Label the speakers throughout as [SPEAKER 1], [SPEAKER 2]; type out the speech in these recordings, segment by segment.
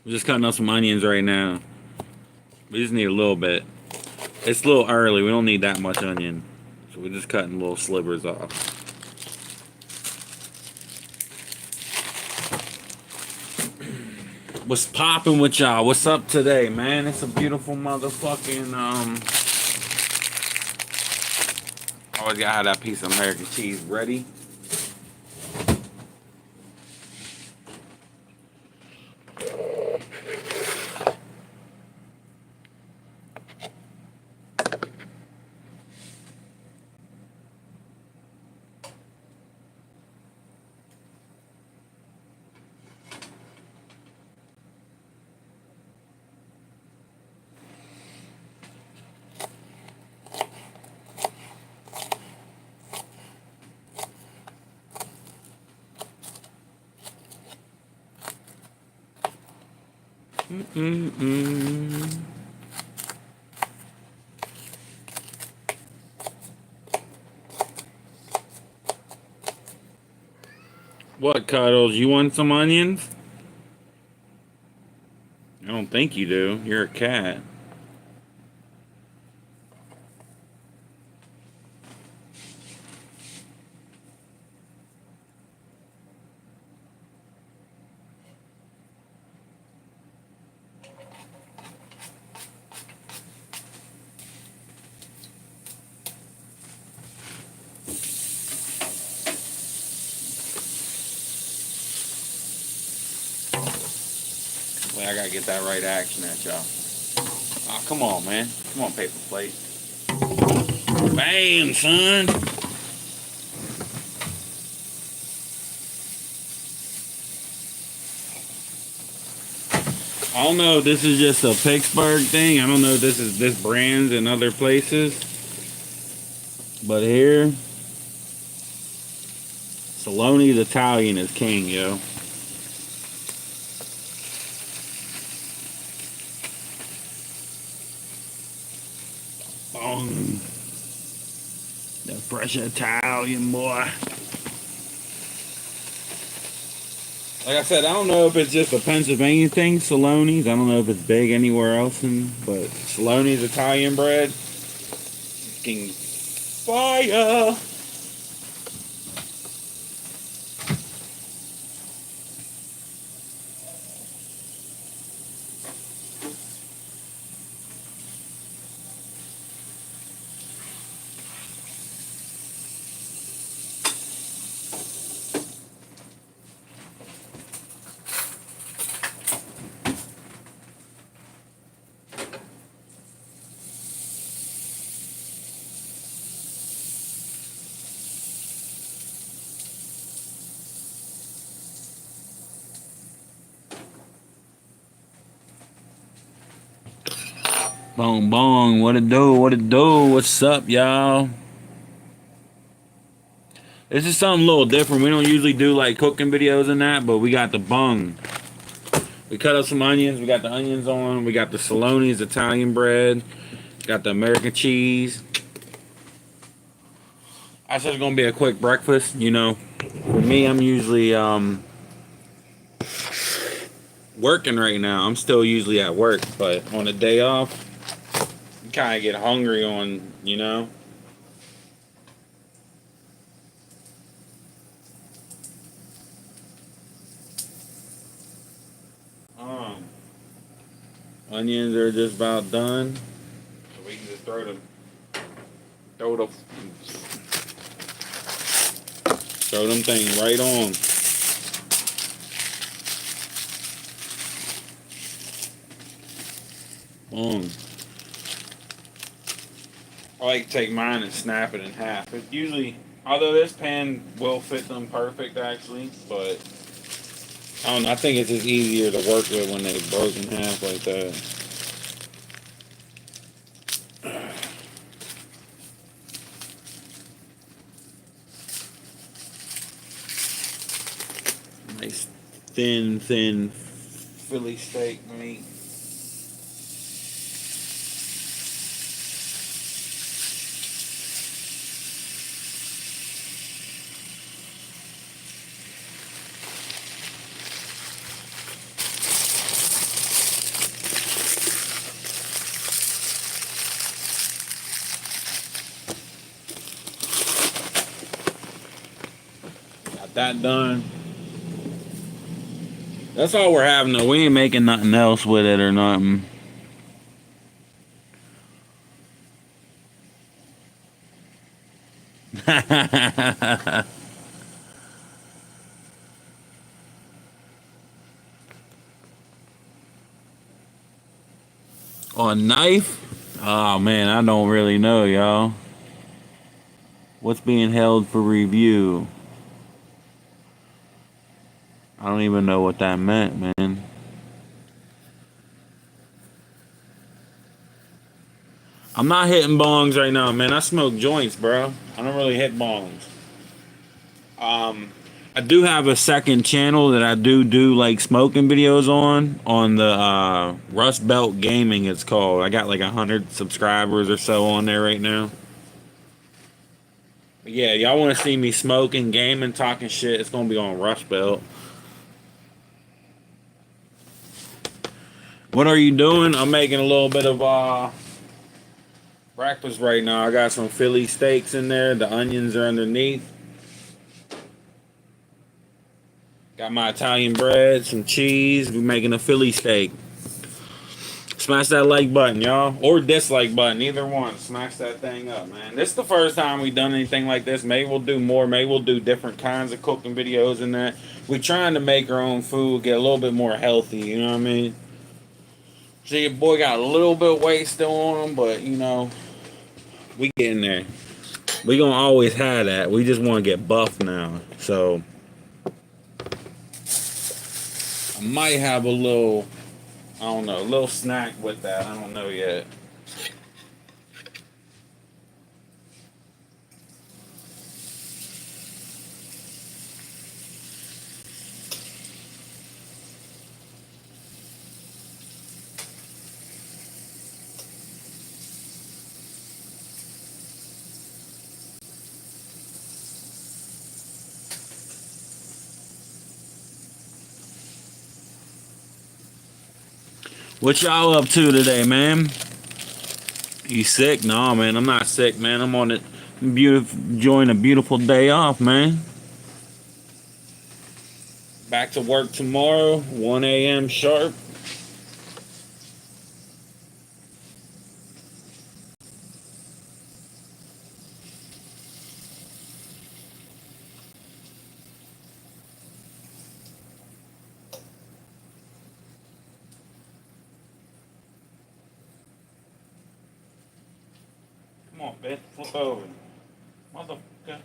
[SPEAKER 1] We're just cutting up some onions right now. We just need a little bit. It's a little early. We don't need that much onion. So we're just cutting little slivers off. What's popping with y'all? What's up today, man? It's a beautiful motherfucking, always gotta have that piece of American cheese ready. What, Cuddles? You want some onions? I don't think you do. You're a cat. Wait, I gotta get that right action at y'all. Oh, come on, man. Come on, paper plate. Bam, son. I don't know if this is just a Pittsburgh thing. I don't know if this brand's in other places. But here, Saloni's Italian is king, yo. Boom. The fresh Italian boy. Like I said, I don't know if it's just a Pennsylvania thing, Saloni's. I don't know if it's big anywhere else, but Saloni's Italian bread, fucking fire. Boom, boom. What it do? What it do? What's up, y'all? This is something a little different. We don't usually do like cooking videos and that, but we got the bung. We cut up some onions. We got the onions on. We got the Saloni's Italian bread. Got the American cheese. That's just gonna be a quick breakfast, you know. For me, I'm usually working right now. I'm still usually at work, but on a day off, you kind of get hungry on, you know. Onions are just about done, so we can just throw them thing right on. Boom. I like to take mine and snap it in half. It usually, although this pan will fit them perfect actually, but I don't know. I think it's just easier to work with when they broke in half like that. Nice thin Philly steak meat. that done. That's all we're having though. We ain't making nothing else with it or nothing. On knife? Oh man, I don't really know, y'all. What's being held for review? I don't even know what that meant, man. I'm not hitting bongs right now, man. I smoke joints, bro. I don't really hit bongs. I do have a second channel that I do like smoking videos on the Rust Belt Gaming. It's called. I got like 100 subscribers or so on there right now. But yeah, y'all want to see me smoking, gaming, talking shit? It's gonna be on Rust Belt. What are you doing? I'm making a little bit of breakfast right now. I got some Philly steaks in there. The onions are underneath. Got my Italian bread, some cheese. We're making a Philly steak. Smash that like button, y'all. Or dislike button. Either one. Smash that thing up, man. This is the first time we've done anything like this. Maybe we'll do more. Maybe we'll do different kinds of cooking videos and that. We're trying to make our own food, get a little bit more healthy, you know what I mean? See, your boy got a little bit of weight still on him, but, you know, we getting there. We gonna always have that. We just want to get buff now. So, I might have a little... I don't know, a little snack with that. I don't know yet. What y'all up to today, man? You sick? No, man, I'm not sick, man. I'm on it. Enjoying a beautiful day off, man. Back to work tomorrow, 1 a.m. sharp. Come on, bitch, flip over. Motherfucker.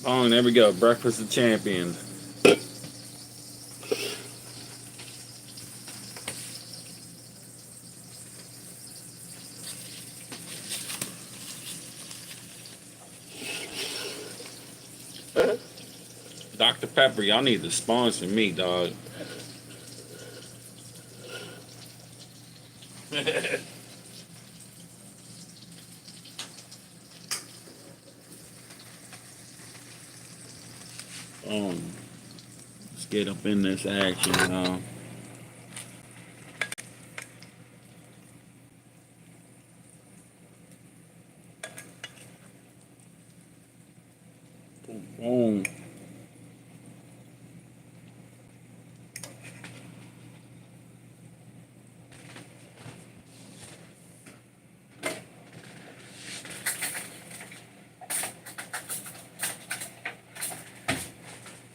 [SPEAKER 1] Oh, there we go. Breakfast of Champions. Dr. Pepper, y'all need to sponsor me, dog. Let's get up in this action now. Boom.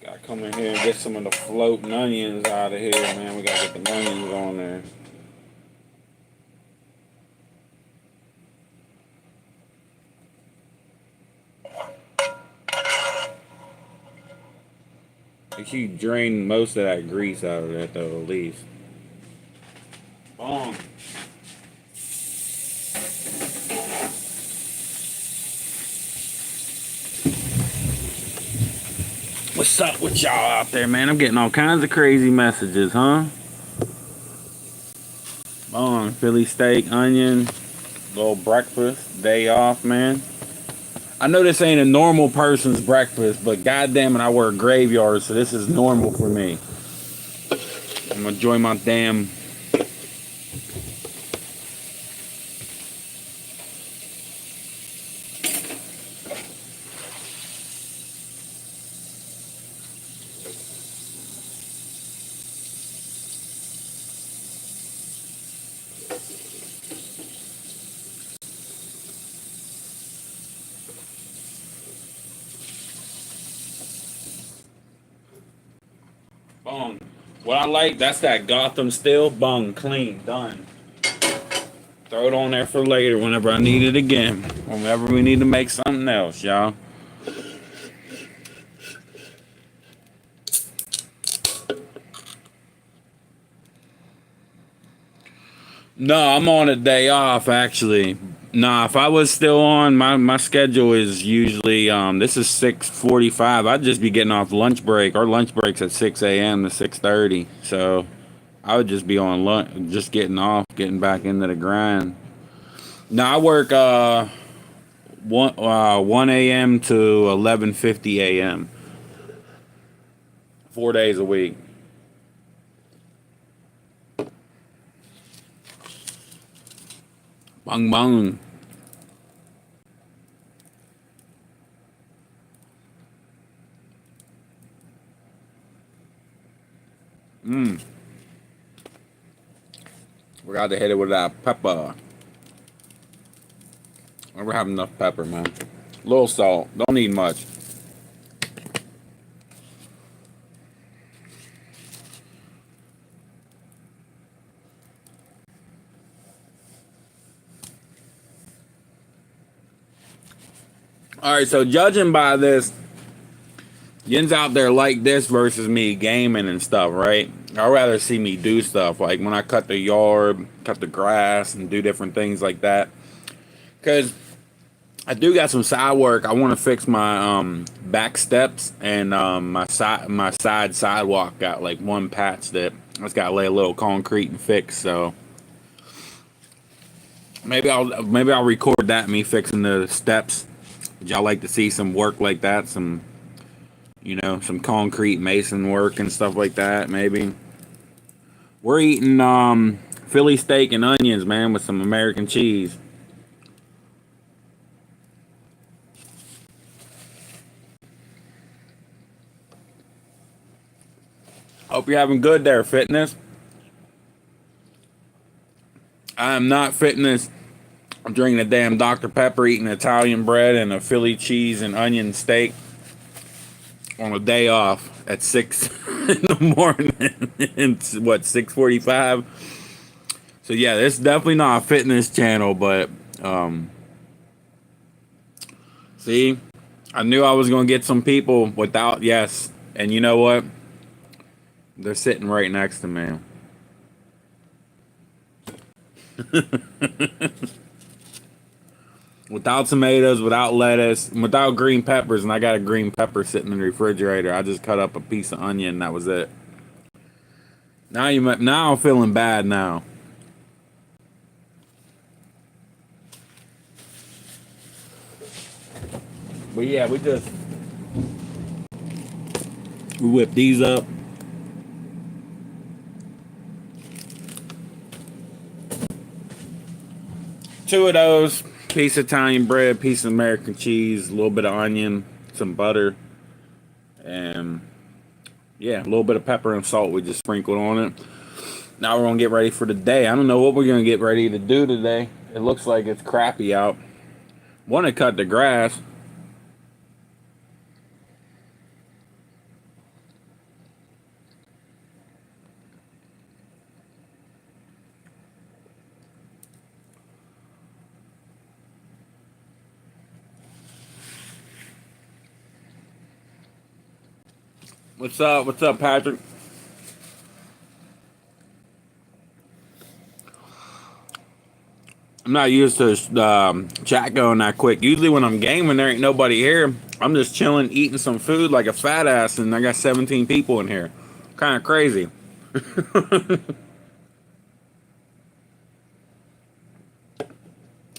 [SPEAKER 1] Gotta come in here and get some of the floating onions out of here, man. We gotta get the onions on there. Make sure you drain most of that grease out of that though, at least. Bong. What's up with y'all out there, man? I'm getting all kinds of crazy messages, huh? Bong, Philly steak, onion, little breakfast, day off, man. I know this ain't a normal person's breakfast, but goddamn it, I work graveyard, so this is normal for me. I'm gonna enjoy my damn. Bong. What I like, that's that Gotham Steel. Bong, clean, done. Throw it on there for later whenever I need it again. Whenever we need to make something else, y'all. No, I'm on a day off actually. Nah, if I was still on, my schedule is usually this is 6:45. I'd just be getting off lunch break. Our lunch break's at 6 a.m. to 6:30. So I would just be on lunch, just getting off, getting back into the grind. Now I work 1 a.m. to 11:50 a.m. 4 days a week. Bang bang. We got to hit it with that pepper. Never have enough pepper, man. Little salt. Don't need much. All right, so judging by this, Yin's out there like this versus me gaming and stuff, right? I'd rather see me do stuff like when I cut the yard, cut the grass, and do different things like that. Because I do got some side work. I want to fix my back steps and my side sidewalk got like one patch that I just got to lay a little concrete and fix. So maybe I'll record that me fixing the steps. Would y'all like to see some work like that? Some some concrete mason work and stuff like that. Maybe we're eating Philly steak and onions, man, with some American cheese. Hope you're having good there, fitness. I am not fitness. I'm drinking a damn Dr. Pepper, eating Italian bread and a Philly cheese and onion steak on a day off at 6 in the morning. It's what, 6:45? So yeah, this is definitely not a fitness channel, but see, I knew I was gonna get some people without yes, and you know what? They're sitting right next to me. Without tomatoes, without lettuce, without green peppers, and I got a green pepper sitting in the refrigerator. I just cut up a piece of onion. That was it. Now I'm feeling bad now. But yeah, we whip these up. Two of those, piece of Italian bread, piece of American cheese, a little bit of onion, some butter, and yeah, a little bit of pepper and salt we just sprinkled on it. Now we're gonna get ready for the day. I don't know what we're gonna get ready to do today. It looks like it's crappy out. Want to cut the grass. What's up? What's up, Patrick? I'm not used to chat going that quick. Usually when I'm gaming, there ain't nobody here. I'm just chilling, eating some food like a fat ass, and I got 17 people in here. Kind of crazy.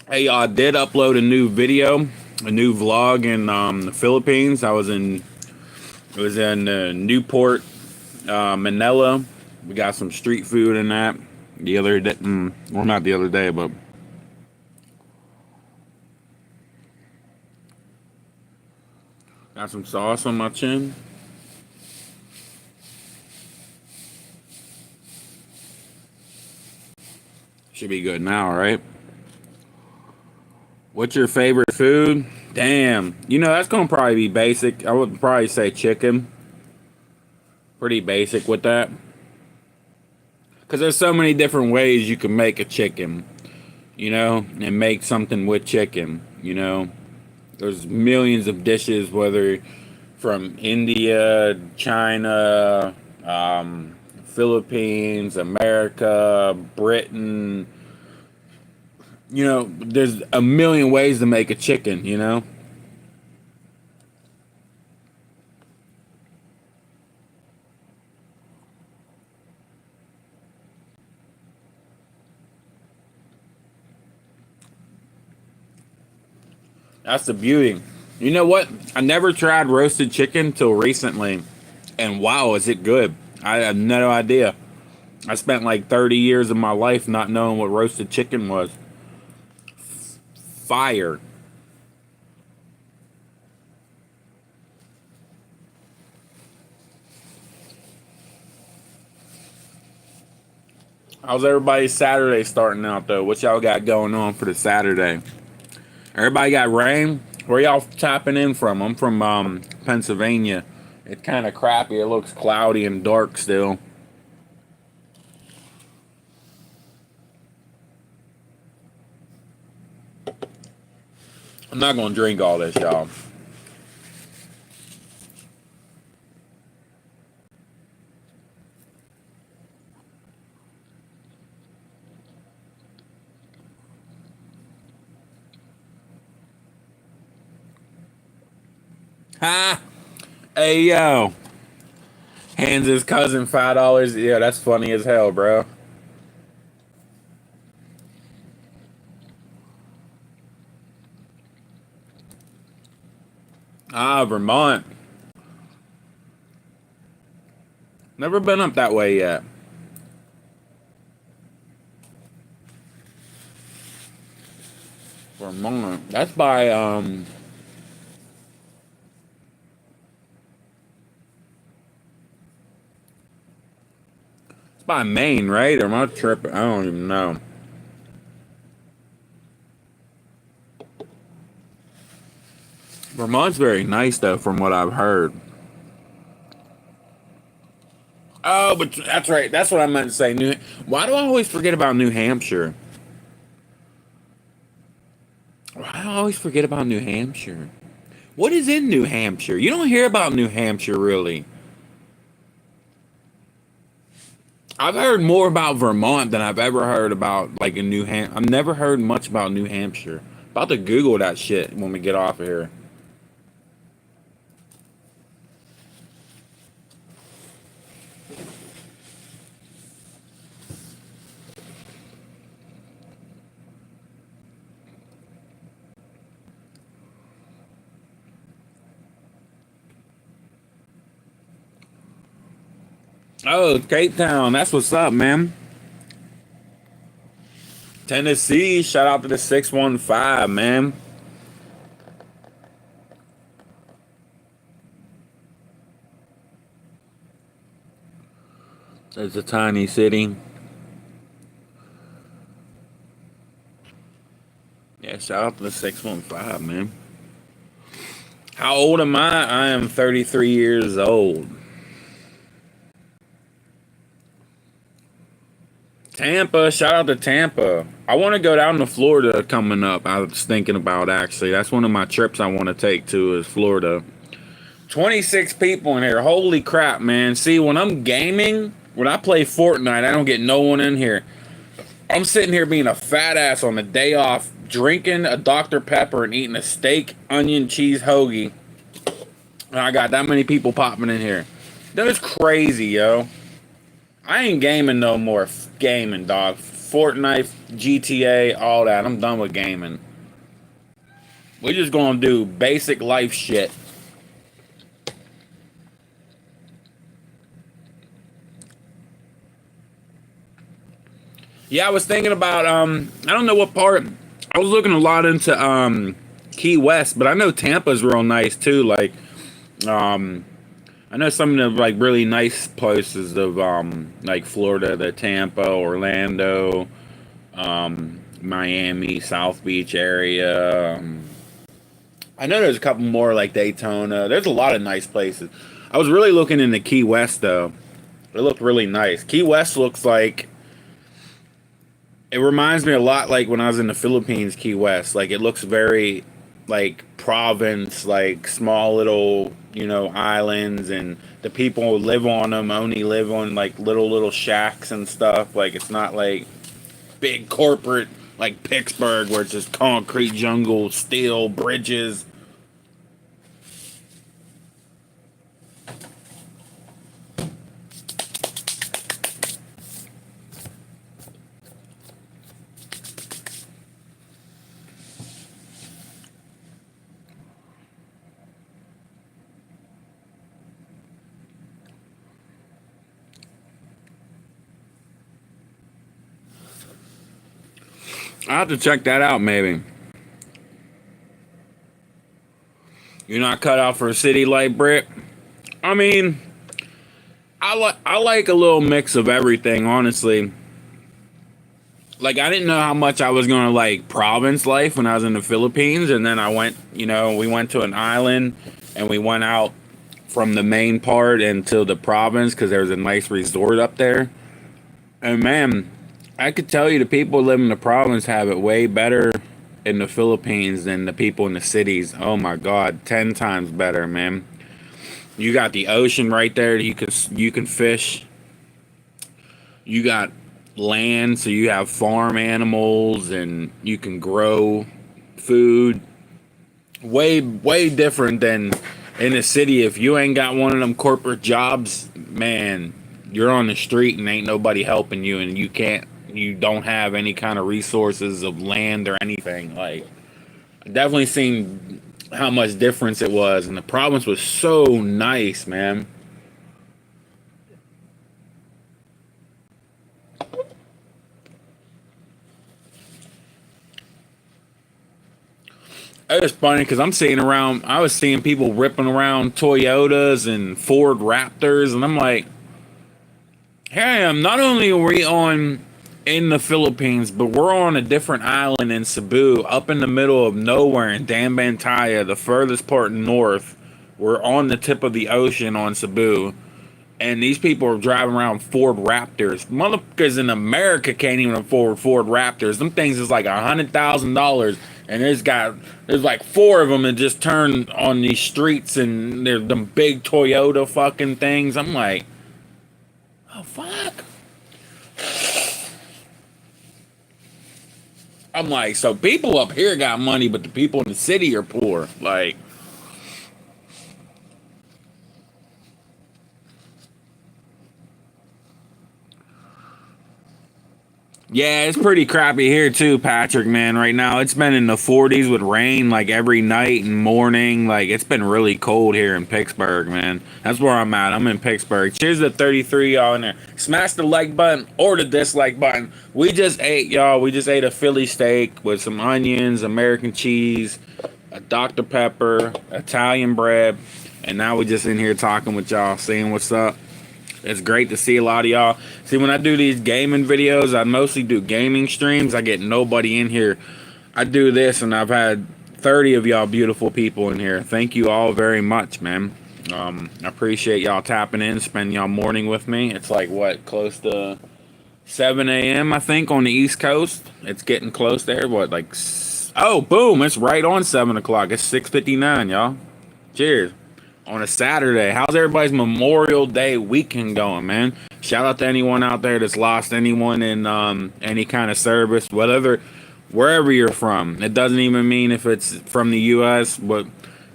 [SPEAKER 1] Hey, I did upload a new video, a new vlog in the Philippines. It was in Newport, Manila. We got some street food in that the other day. Well, not the other day, but got some sauce on my chin. Should be good now, right? What's your favorite food? Damn. You know, that's going to probably be basic. I would probably say chicken. Pretty basic with that. Because there's so many different ways you can make a chicken, you know, and make something with chicken, you know. There's millions of dishes, whether from India, China, Philippines, America, Britain. You know, there's a million ways to make a chicken, you know. That's the beauty. You know what? I never tried roasted chicken till recently. And wow, is it good. I had no idea. I spent like 30 years of my life not knowing what roasted chicken was. Fire. How's everybody's Saturday starting out though? What y'all got going on for the Saturday? Everybody got rain? Where y'all tapping in from? I'm from Pennsylvania. It's kind of crappy. It looks cloudy and dark still. I'm not gonna drink all this, y'all. Ha! Hey yo, hands his cousin $5. Yeah, that's funny as hell, bro. Ah, Vermont. Never been up that way yet. Vermont. That's by it's by Maine, right? Or am I tripping? I don't even know. Vermont's very nice though, from what I've heard. Oh, but that's right. That's what I meant to say. Why do I always forget about New Hampshire? Why do I always forget about New Hampshire? What is in New Hampshire? You don't hear about New Hampshire really. I've heard more about Vermont than I've ever heard about like in New Hampshire. I've never heard much about New Hampshire. About to Google that shit when we get off of here. Oh, Cape Town. That's what's up, man. Tennessee. Shout out to the 615, man. It's a tiny city. Yeah, shout out to the 615, man. How old am I? I am 33 years old. Tampa, shout out to Tampa. I want to go down to Florida coming up. I was thinking about actually. That's one of my trips I want to take to is Florida. 26 people in here. Holy crap, man. See, when I'm gaming, when I play Fortnite, I don't get no one in here. I'm sitting here being a fat ass on the day off, drinking a Dr. Pepper and eating a steak, onion, cheese hoagie. And I got that many people popping in here. That is crazy, yo. I ain't gaming no more. Gaming, dog. Fortnite, GTA, all that. I'm done with gaming. We're just gonna do basic life shit. Yeah, I was thinking about, I don't know what part. I was looking a lot into, Key West, but I know Tampa's real nice, too. Like, I know some of the, like, really nice places of, like, Florida, the Tampa, Orlando, Miami, South Beach area. I know there's a couple more, like Daytona. There's a lot of nice places. I was really looking into Key West, though. It looked really nice. Key West looks like... It reminds me a lot like when I was in the Philippines, Key West. Like, it looks very, like, province, like, small little, you know, islands, and the people who live on them only live on, like, little shacks and stuff. Like, it's not, like, big corporate, like, Pittsburgh, where it's just concrete jungle, steel, bridges. I'll have to check that out, maybe. You're not cut out for a city like Brit? I mean, I like a little mix of everything, honestly. Like, I didn't know how much I was gonna like province life when I was in the Philippines, and then I went, you know, we went to an island, and we went out from the main part into the province because there was a nice resort up there. And man, I could tell you the people who live in the province have it way better in the Philippines than the people in the cities. Oh my God, 10 times better, man. You got the ocean right there. You can fish. You got land, so you have farm animals, and you can grow food. Way different than in the city. If you ain't got one of them corporate jobs, man, you're on the street and ain't nobody helping you, and you don't have any kind of resources of land or anything. Like, I definitely seen how much difference it was, and the province was so nice, man. It was funny because I was seeing people ripping around Toyotas and Ford Raptors, and I'm like, here I am. Not only are we in the Philippines, but we're on a different island in Cebu, up in the middle of nowhere in Dambantaya, the furthest part north. We're on the tip of the ocean on Cebu, and these people are driving around Ford Raptors. Motherfuckers in America can't even afford Ford Raptors. Them things is like $100,000, and there's like 4 of them that just turn on these streets, and they're them big Toyota fucking things. I'm like, oh fuck. I'm like, so people up here got money, but the people in the city are poor. Like, yeah, it's pretty crappy here too, Patrick, man. Right now, it's been in the 40s with rain like every night and morning. Like, it's been really cold here in Pittsburgh, man. That's where I'm at. I'm in Pittsburgh. Cheers to 33 y'all in there. Smash the like button or the dislike button. We just ate, y'all. We just ate a Philly steak with some onions, American cheese, a Dr. Pepper, Italian bread, and now we just in here talking with y'all, seeing what's up. It's great to see a lot of y'all. See, when I do these gaming videos, I mostly do gaming streams. I get nobody in here. I do this, and I've had 30 of y'all beautiful people in here. Thank you all very much, man. I appreciate y'all tapping in, spending y'all morning with me. It's like, what, close to 7 a.m., I think, on the East Coast. It's getting close there. What, like, oh, boom, it's right on 7 o'clock. It's 6:59, y'all. Cheers. on a Saturday. How's everybody's Memorial Day weekend going, man? Shout out to anyone out there that's lost anyone in any kind of service, whatever, wherever you're from. It doesn't even mean if it's from the U.S., but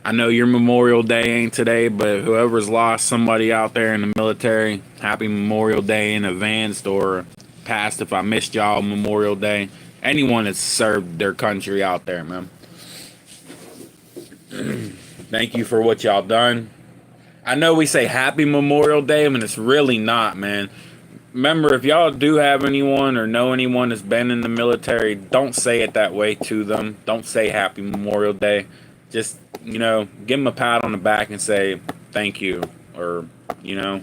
[SPEAKER 1] I know your Memorial Day ain't today, but whoever's lost somebody out there in the military, happy Memorial Day in advance or past if I missed y'all Memorial Day. Anyone that's served their country out there, man. Thank you for what y'all done. I know we say happy Memorial Day, but it's really not, man. Remember, if y'all do have anyone or know anyone that's been in the military, don't say it that way to them. Don't say happy Memorial Day. Just, you know, give them a pat on the back and say thank you. Or, you know,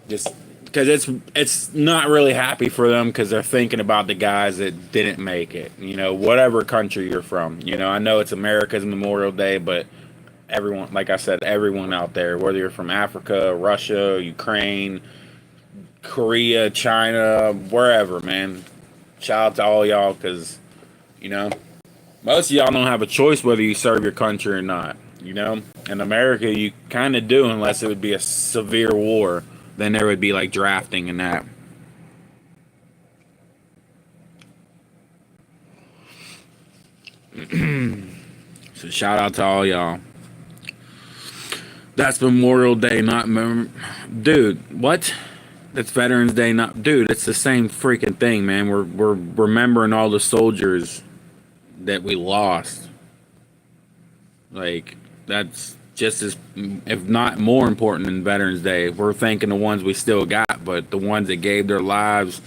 [SPEAKER 1] just because it's not really happy for them because they're thinking about the guys that didn't make it. You know, whatever country you're from. You know, I know it's America's Memorial Day, but everyone, like I said, everyone out there, whether you're from Africa, Russia, Ukraine, Korea, China, wherever, man. Shout out to all y'all because, you know, most of y'all don't have a choice whether you serve your country or not. You know, in America, you kind of do unless it would be a severe war. Then there would be like drafting and that. So shout out to all y'all. That's Memorial Day, not dude. What? That's Veterans Day, not dude. It's the same freaking thing, man. We're remembering all the soldiers that we lost. Like that's just as, if not more important than Veterans Day. We're thanking the ones we still got, but the ones that gave their lives,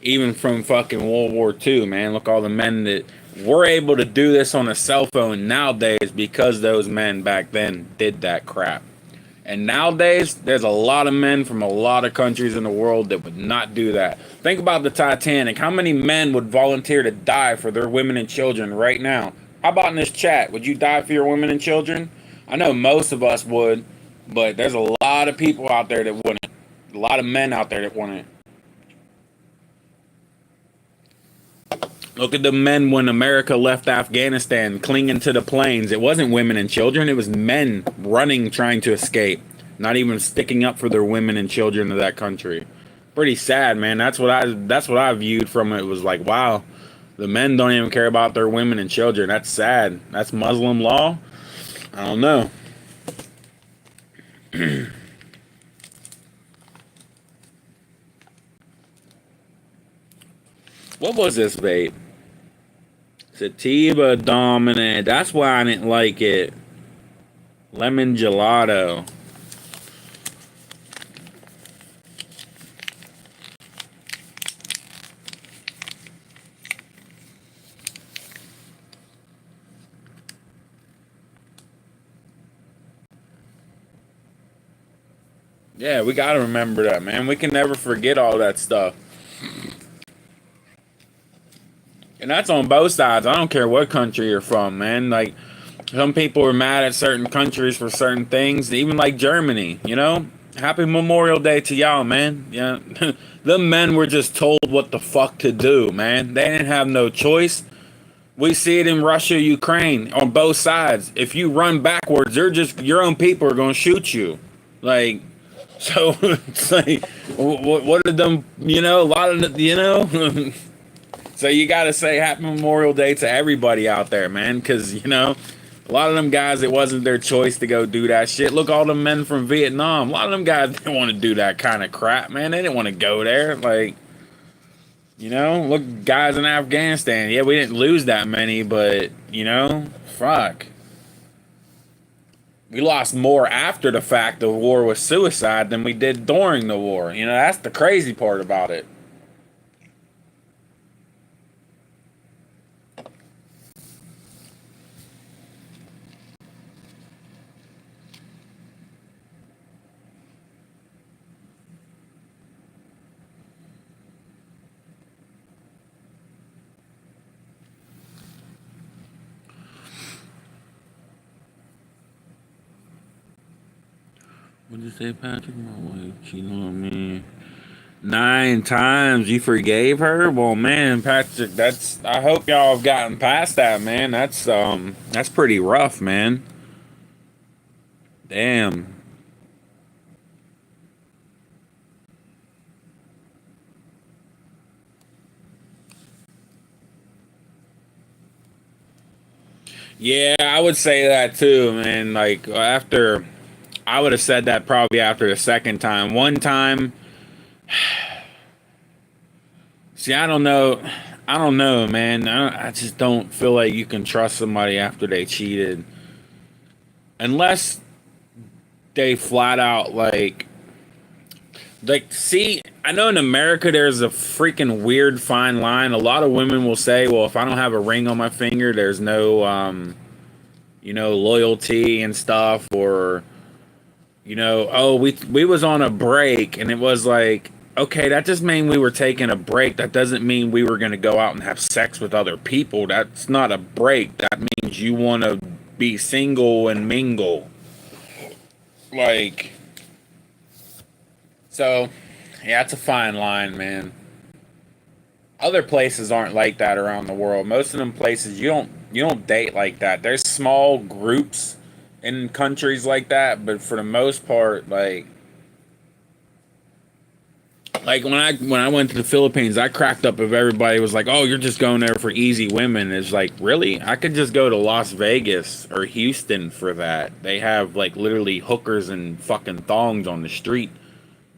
[SPEAKER 1] even from fucking World War II, man. Look, all the men that we're able to do this on a cell phone nowadays because those men back then did that crap. And nowadays, there's a lot of men from a lot of countries in the world that would not do that. Think about the Titanic. How many men would volunteer to die for their women and children right now? How about in this chat? Would you die for your women and children? I know most of us would, but there's a lot of people out there that wouldn't. A lot of men out there that wouldn't. Look at the men when America left Afghanistan, clinging to the planes. It wasn't women and children. It was men running, trying to escape. Not even sticking up for their women and children of that country. Pretty sad, man. That's what I viewed from it. It was like, wow, the men don't even care about their women and children. That's sad. That's Muslim law? I don't know. What was this vape? Sativa Dominant. That's why I didn't like it. Lemon Gelato. Yeah, we gotta remember that, man. We can never forget all that stuff. And that's on both sides. I don't care what country you're from, man. Like, some people are mad at certain countries for certain things, even like Germany, you know? Happy Memorial Day to y'all, man. Yeah. The men were just told what the fuck to do, man. They didn't have no choice. We see it in Russia, Ukraine, on both sides. If you run backwards, they're just, your own people are going to shoot you. Like, so it's like, what are them, you know, a lot of the, you know? So you got to say happy Memorial Day to everybody out there, man, because, you know, a lot of them guys, it wasn't their choice to go do that shit. Look, all the men from Vietnam, a lot of them guys didn't want to do that kind of crap, man. They didn't want to go there. Like, you know, look, guys in Afghanistan, yeah, we didn't lose that many, but, you know, fuck. We lost more after the fact the war was suicide than we did during the war. You know, that's the crazy part about it. What did you say, Patrick? My wife cheating on me 9 times. You forgave her? Well, man, Patrick, that's. I hope y'all have gotten past that, man. That's pretty rough, man. Damn. Yeah, I would say that too, man. Like after, I would have said that probably after the second time. One time, see, I don't know. I don't know, man. I just don't feel like you can trust somebody after they cheated, unless they flat out like. See, I know in America there's a freaking weird fine line. A lot of women will say, "Well, if I don't have a ring on my finger, there's no loyalty and stuff," or oh, we was on a break, and it was like, okay, that just mean we were taking a break. That doesn't mean we were going to go out and have sex with other people. That's not a break. That means you want to be single and mingle. Like, so yeah, it's a fine line, man. Other places aren't like that around the world. Most of them places you don't date like that. There's small groups in countries like that, but for the most part, like when I went to the Philippines, I cracked up if everybody was like, "Oh, you're just going there for easy women." It's like, really? I could just go to Las Vegas or Houston for that. They have like literally hookers and fucking thongs on the street.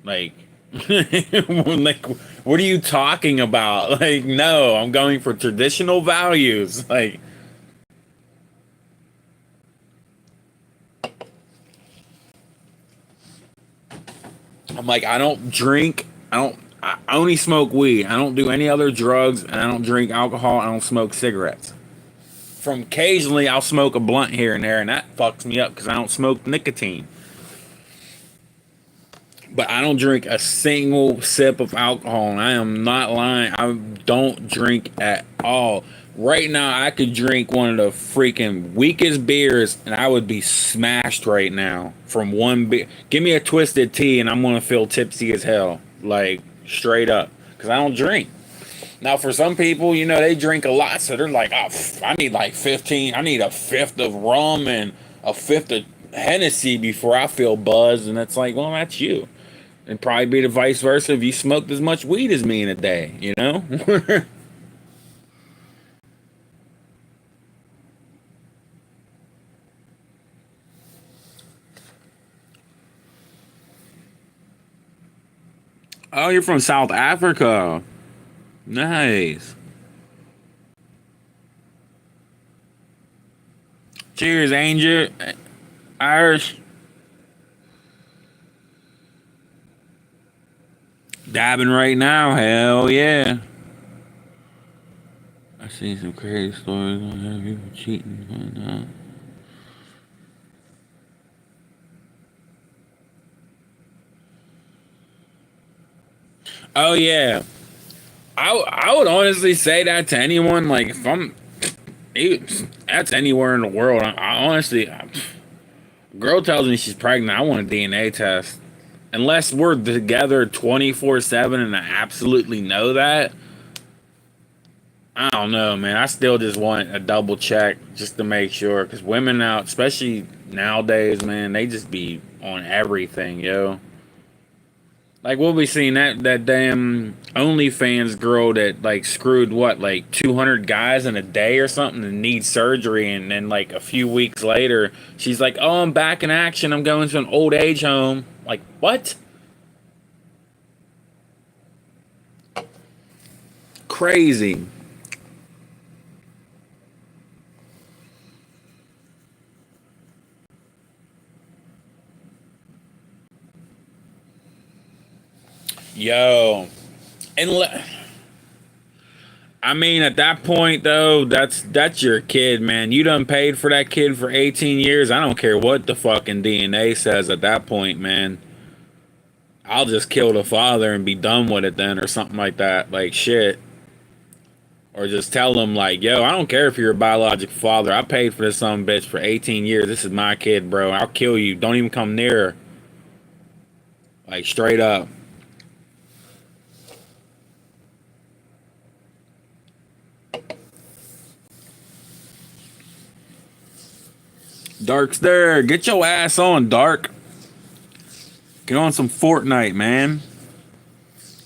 [SPEAKER 1] Like, like, what are you talking about? Like, no, I'm going for traditional values. Like, I'm like, I don't drink. I only smoke weed. I don't do any other drugs, and I don't drink alcohol. I don't smoke cigarettes. From occasionally, I'll smoke a blunt here and there, and that fucks me up because I don't smoke nicotine. But I don't drink a single sip of alcohol, and I am not lying. I don't drink at all. Right now, I could drink one of the freaking weakest beers, and I would be smashed right now from one beer. Give me a twisted tea, and I'm gonna feel tipsy as hell, like straight up, because I don't drink. Now, for some people, they drink a lot, so they're like, "Oh, I need like 15. I need a fifth of rum and a fifth of Hennessy before I feel buzzed." And it's like, well, that's you. And probably be the vice versa if you smoked as much weed as me in a day, you know? Oh, you're from South Africa. Nice. Cheers, Angel. Irish. Dabbing right now. Hell yeah. I seen some crazy stories on how people cheating. Whatnot. Oh yeah. I would honestly say that to anyone. Like if that's anywhere in the world. I honestly, girl tells me she's pregnant, I want a DNA test. Unless we're together 24/7 and I absolutely know that, I don't know, man. I still just want a double check just to make sure. Because women out, especially nowadays, man, they just be on everything, yo. Like we'll be seeing that damn OnlyFans girl that like screwed what like 200 guys in a day or something and needs surgery, and then like a few weeks later she's like, "Oh, I'm back in action. I'm going to an old age home." Like what? Crazy. Yo, and I mean, at that point though, that's your kid, man. You done paid for that kid for 18 years. I don't care what the fucking DNA says at that point, man. I'll just kill the father and be done with it then, or something like that. Like shit. Or just tell them like, yo, I don't care if you're a biological father. I paid for this son of a bitch for 18 years. This is my kid, bro. I'll kill you. Don't even come near her. Like straight up. Darkster, get your ass on, Dark. Get on some Fortnite, man.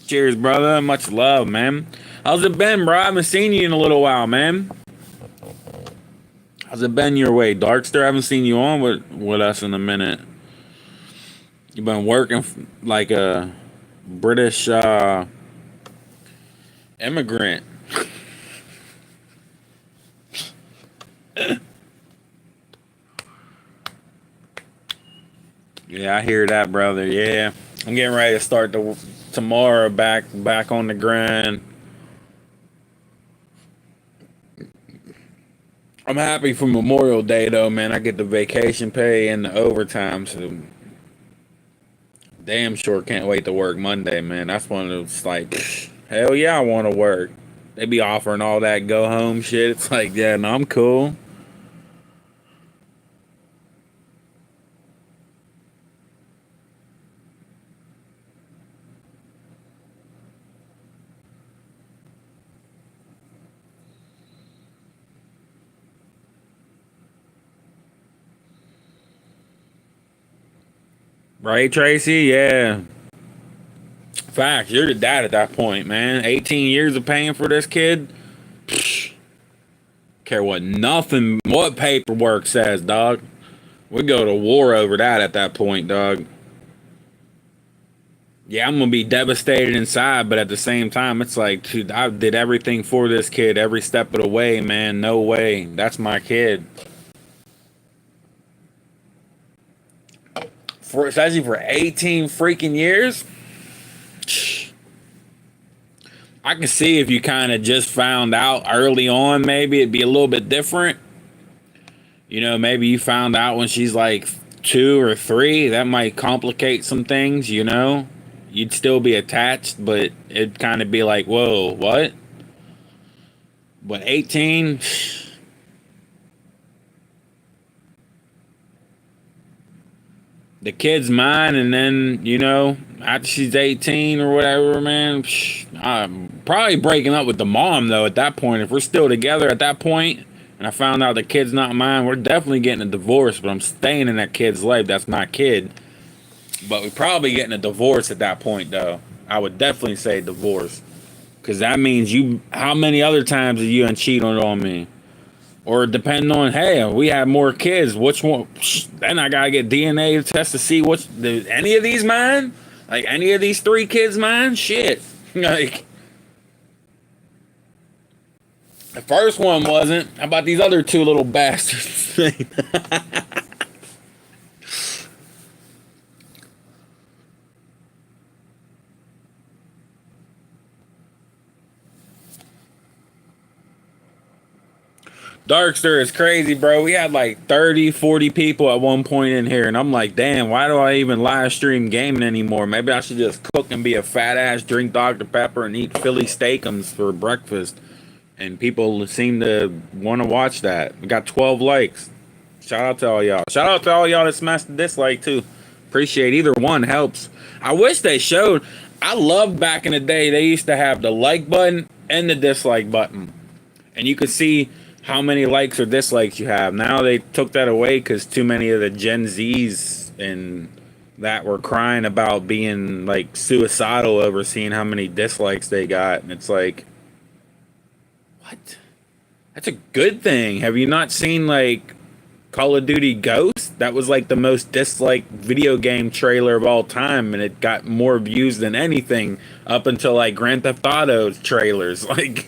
[SPEAKER 1] Cheers, brother. Much love, man. How's it been, bro? I haven't seen you in a little while, man. How's it been your way, Darkster? I haven't seen you on with us in a minute. You've been working like a British immigrant. Yeah, I hear that, brother. Yeah, I'm getting ready to start tomorrow back on the grind. I'm happy for Memorial Day though, man. I get the vacation pay and the overtime, so damn sure can't wait to work Monday, man. That's one of those like, hell yeah, I want to work. They be offering all that go home shit. It's like, yeah, no, I'm cool. Right, Tracy? Yeah. Facts. You're the dad at that point, man. 18 years of paying for this kid. Psh, care what paperwork says, dog. We go to war over that point, dog. Yeah, I'm gonna be devastated inside, but at the same time, it's like, dude, I did everything for this kid every step of the way, man. No way. That's my kid. Especially for 18 freaking years. I can see if you kind of just found out early on, maybe it'd be a little bit different. You know, maybe you found out when she's like 2 or 3. That might complicate some things, you know? You'd still be attached, but it'd kind of be like, whoa, what? But 18... the kid's mine, and then, you know, after she's 18 or whatever, man, I'm probably breaking up with the mom, though, at that point. If we're still together at that point, and I found out the kid's not mine, we're definitely getting a divorce, but I'm staying in that kid's life. That's my kid. But we're probably getting a divorce at that point, though. I would definitely say divorce. Because that means how many other times have you cheated on me? Or depending on, hey, we have more kids. Which one? Then I gotta get DNA test to see any of these mine? Like any of these 3 kids mine? Shit. Like the first one wasn't. How about these other 2 little bastards? Darkster is crazy, bro. We had like 30, 40 people at one point in here, and I'm like, damn, why do I even live stream gaming anymore? Maybe I should just cook and be a fat ass, drink Dr. Pepper, and eat Philly steakums for breakfast. And people seem to want to watch that. We got 12 likes. Shout out to all y'all. Shout out to all y'all that smashed the dislike too. Appreciate either one, helps. I wish they showed. I loved back in the day, they used to have the like button and the dislike button. And you could see how many likes or dislikes you have. Now they took that away because too many of the Gen Zs and that were crying about being like suicidal over seeing how many dislikes they got. And it's like, what? That's a good thing. Have you not seen like Call of Duty Ghost? That was like the most disliked video game trailer of all time, and it got more views than anything up until like Grand Theft Auto trailers. Like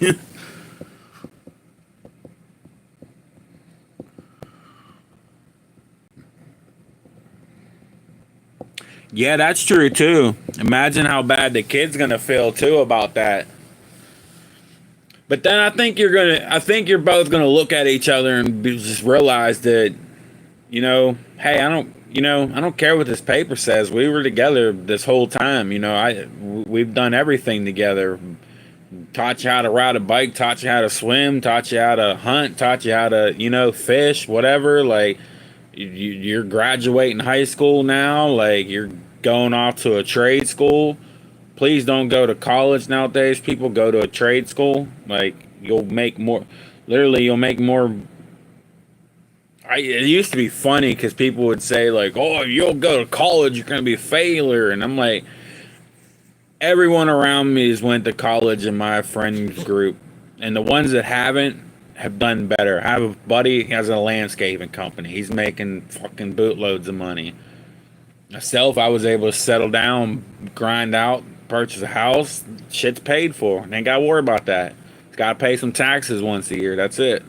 [SPEAKER 1] yeah, that's true too. Imagine how bad the kid's gonna feel too about that. But then I think you're both gonna look at each other and just realize that, you know, hey, I don't care what this paper says. We were together this whole time. You know, we've done everything together. Taught you how to ride a bike, taught you how to swim, taught you how to hunt, taught you how to, you know, fish, whatever. Like, you're graduating high school now, like you're going off to a trade school. Please don't go to college nowadays. People go to a trade school. Like, you'll make more It used to be funny because people would say like, "Oh, you'll go to college, you're gonna be a failure," and I'm like, everyone around me has went to college in my friends group, and the ones that haven't have done better. I have a buddy, he has a landscaping company. He's making fucking bootloads of money. Myself, I was able to settle down, grind out, purchase a house. Shit's paid for. Ain't got to worry about that. It's got to pay some taxes once a year. That's it.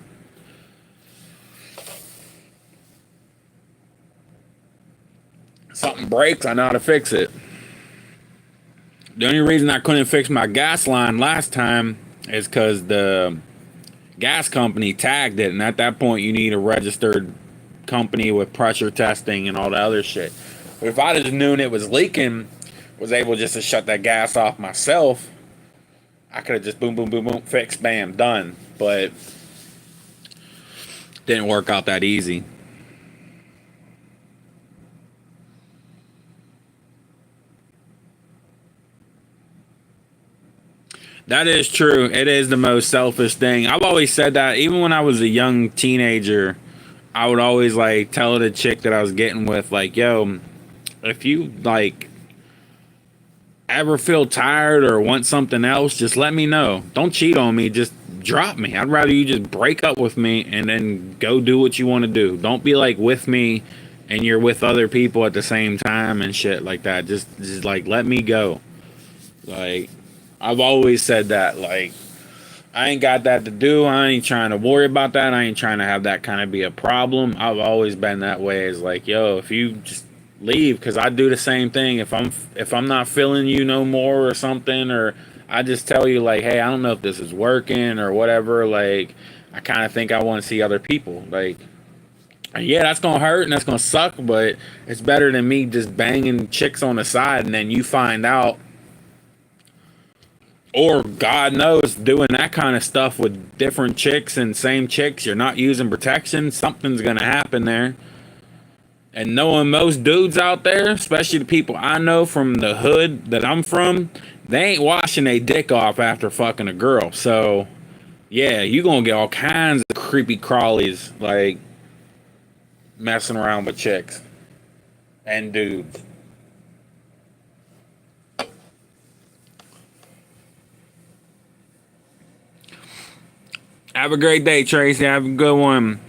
[SPEAKER 1] Something breaks, I know how to fix it. The only reason I couldn't fix my gas line last time is because the gas company tagged it, and at that point you need a registered company with pressure testing and all the other shit. But if I just knew it was leaking, was able just to shut that gas off myself, I could have just boom, boom, boom, boom, fixed, bam, done. But didn't work out that easy. That is true. It is the most selfish thing. I've always said that. Even when I was a young teenager, I would always like tell the chick that I was getting with, like, yo, if you like ever feel tired or want something else, just let me know. Don't cheat on me. Just drop me. I'd rather you just break up with me and then go do what you want to do. Don't be like with me and you're with other people at the same time and shit like that. Just like let me go. Like, I've always said that. Like, I ain't got that to do. I ain't trying to worry about that. I ain't trying to have that kind of be a problem. I've always been that way. It's like, yo, if you just leave, because I do the same thing. If I'm not feeling you no more or something, or I just tell you like, hey, I don't know if this is working or whatever. Like, I kind of think I want to see other people. Like, yeah, that's gonna hurt and that's gonna suck, but it's better than me just banging chicks on the side and then you find out, or God knows, doing that kind of stuff with different chicks and same chicks, you're not using protection, something's gonna happen there. And knowing most dudes out there, especially the people I know from the hood that I'm from, they ain't washing their dick off after fucking a girl. So, yeah, you gonna get all kinds of creepy crawlies, like, messing around with chicks and dudes. Have a great day, Tracy. Have a good one.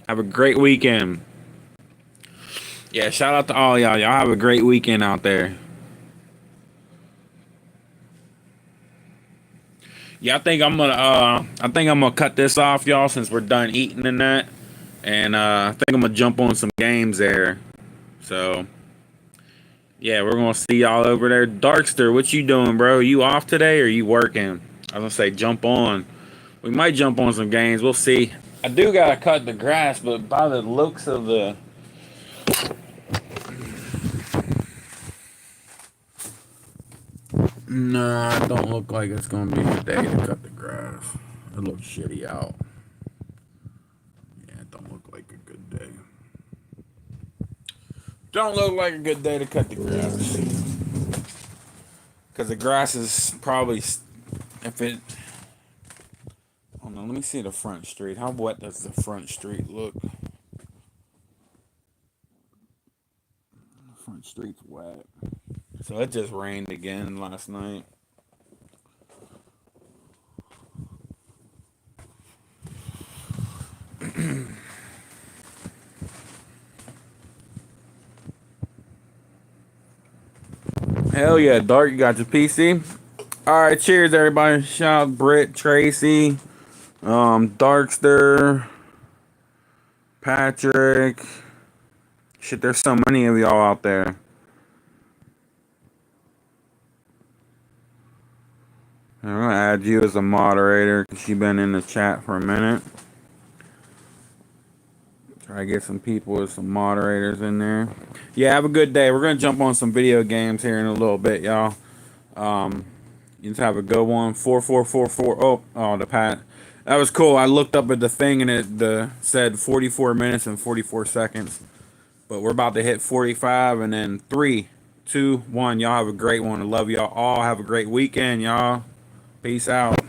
[SPEAKER 1] Have a great weekend. Yeah, shout out to all y'all. Y'all have a great weekend out there. Yeah, I think I'm gonna cut this off, y'all, since we're done eating and that. And I think I'm gonna jump on some games there. So yeah, we're gonna see y'all over there. Darkster, what you doing, bro? You off today or you working? I was gonna say jump on. We might jump on some games. We'll see. I do gotta cut the grass, but by the looks of the nah, it don't look like it's gonna be a day to cut the grass. It looks shitty out. Yeah, it don't look like a good day. Don't look like a good day to cut the grass. Because the grass is probably, if it, hold on, let me see the front street. How wet does the front street look? The front street's wet. So it just rained again last night. Hell yeah, Dark, you got your PC. Alright, cheers everybody. Shout out Britt, Tracy, Darkster, Patrick. Shit, there's so many of y'all out there. I'm gonna add you as a moderator because you've been in the chat for a minute. Try to get some people with some moderators in there. Yeah, have a good day. We're gonna jump on some video games here in a little bit, y'all. You just have a good one. 4444. Oh, the Pat. That was cool. I looked up at the thing and it said 44 minutes and 44 seconds. But we're about to hit 45 and then 3, 2, 1. Y'all have a great one. I love y'all all. Have a great weekend, y'all. Peace out.